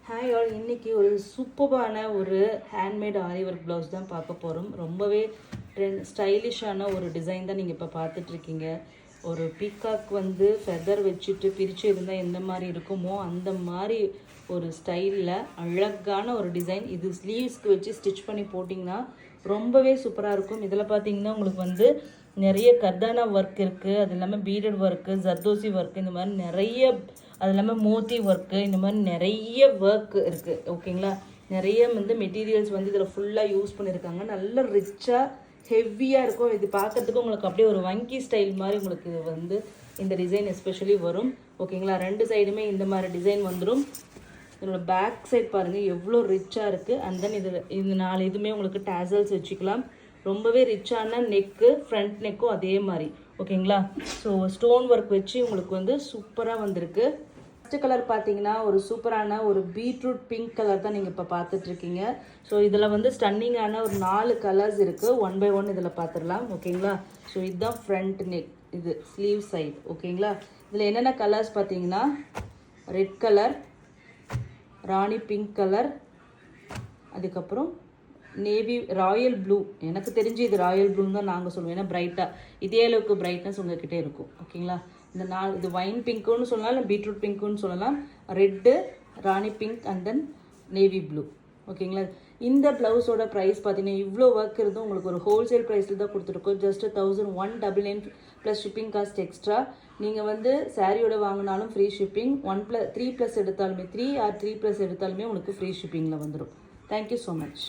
Hi all, இன்றைக்கி ஒரு சூப்பரான ஒரு ஹேண்ட்மேட் ஆரி ஒர்க் ப்ளவுஸ் தான் பார்க்க போகிறோம். ரொம்பவே ஸ்டைலிஷான ஒரு டிசைன் தான் நீங்கள் இப்போ பார்த்துட்ருக்கீங்க. ஒரு பீகாக் வந்து ஃபெதர் வச்சுட்டு பிரித்து இருந்தால் எந்த மாதிரி இருக்குமோ அந்த மாதிரி ஒரு ஸ்டைலில் அழகான ஒரு டிசைன். இது ஸ்லீவ்ஸ்க்கு வச்சு ஸ்டிச் பண்ணி போட்டிங்கன்னா ரொம்பவே சூப்பராக இருக்கும். இதில் பார்த்தீங்கன்னா உங்களுக்கு வந்து நிறைய கர்தானா ஒர்க் இருக்குது, அது இல்லாமல் பீடட் ஒர்க்கு, ஜர்தோசி ஒர்க்கு, இந்த மாதிரி நிறைய, அது இல்லாமல் மோத்தி ஒர்க்கு, இந்த மாதிரி நிறைய ஒர்க் இருக்குது. ஓகேங்களா, நிறைய வந்து மெட்டீரியல்ஸ் வந்து இதில் ஃபுல்லாக யூஸ் பண்ணியிருக்காங்க. நல்ல ரிச்சாக ஹெவியாக இருக்கும். இது பார்க்குறதுக்கு உங்களுக்கு அப்படியே ஒரு வங்கி ஸ்டைல் மாதிரி உங்களுக்கு வந்து இந்த டிசைன் எஸ்பெஷலி வரும். ஓகேங்களா, ரெண்டு சைடுமே இந்த மாதிரி டிசைன் வந்துடும். இதோட பேக் சைட் பாருங்கள் எவ்வளோ ரிச்சாக இருக்குது. அண்ட் தென் இது நாலு இதுவுமே உங்களுக்கு டேசல்ஸ் வச்சுக்கலாம். ரொம்பவே ரிச்சான நெக்கு, ஃப்ரண்ட் நெக்கும் அதே மாதிரி. ஓகேங்களா, ஸோ ஸ்டோன் ஒர்க் வச்சு உங்களுக்கு வந்து சூப்பராக வந்திருக்கு. ஃபஸ்ட்டு கலர் பார்த்தீங்கன்னா ஒரு சூப்பரான ஒரு பீட்ரூட் பிங்க் கலர் தான் நீங்கள் இப்போ பார்த்துட்ருக்கீங்க. ஸோ இதில் வந்து ஸ்டன்னிங்கான ஒரு 4 கலர்ஸ் இருக்குது. 1 by 1 இதில் பார்த்துடலாம். ஓகேங்களா, ஸோ இதுதான் ஃப்ரண்ட் நெக், இது ஸ்லீவ் சைடு. ஓகேங்களா, இதில் என்னென்ன கலர்ஸ் பார்த்தீங்கன்னா ரெட் கலர், ராணி பிங்க் கலர், அதுக்கப்புறம் நேவி ராயல் ப்ளூ. எனக்கு தெரிஞ்சு இது ராயல் ப்ளூன்னு தான் நாங்கள் சொல்லுவோம், ஏன்னா பிரைட்டாக இதே அளவுக்கு பிரைட்னஸ் உங்ககிட்ட இருக்கும். ஓகேங்களா, இந்த இது வைன் பிங்க்குன்னு சொல்லலாம், இல்லை பீட்ரூட் பிங்க்குன்னு சொல்லலாம். Red, Rani pink and then navy blue. ஓகேங்களா, இந்த ப்ளவுஸோட ப்ரைஸ் பார்த்தீங்கன்னா இவ்வளோ ஒர்க் இருந்தும் உங்களுக்கு ஒரு ஹோல்சேல் ப்ரைஸில் தான் கொடுத்துருக்கோம். Just 1199 plus shipping cost extra. நீங்கள் வந்து சாரியோட வாங்கினாலும் ஃப்ரீ ஷிப்பிங், 3 ப்ளஸ் எடுத்தாலுமே 3 or 3 ப்ளஸ் எடுத்தாலுமே உங்களுக்கு ஃப்ரீ ஷிப்பிங்கில் வந்துடும். Thank you so much.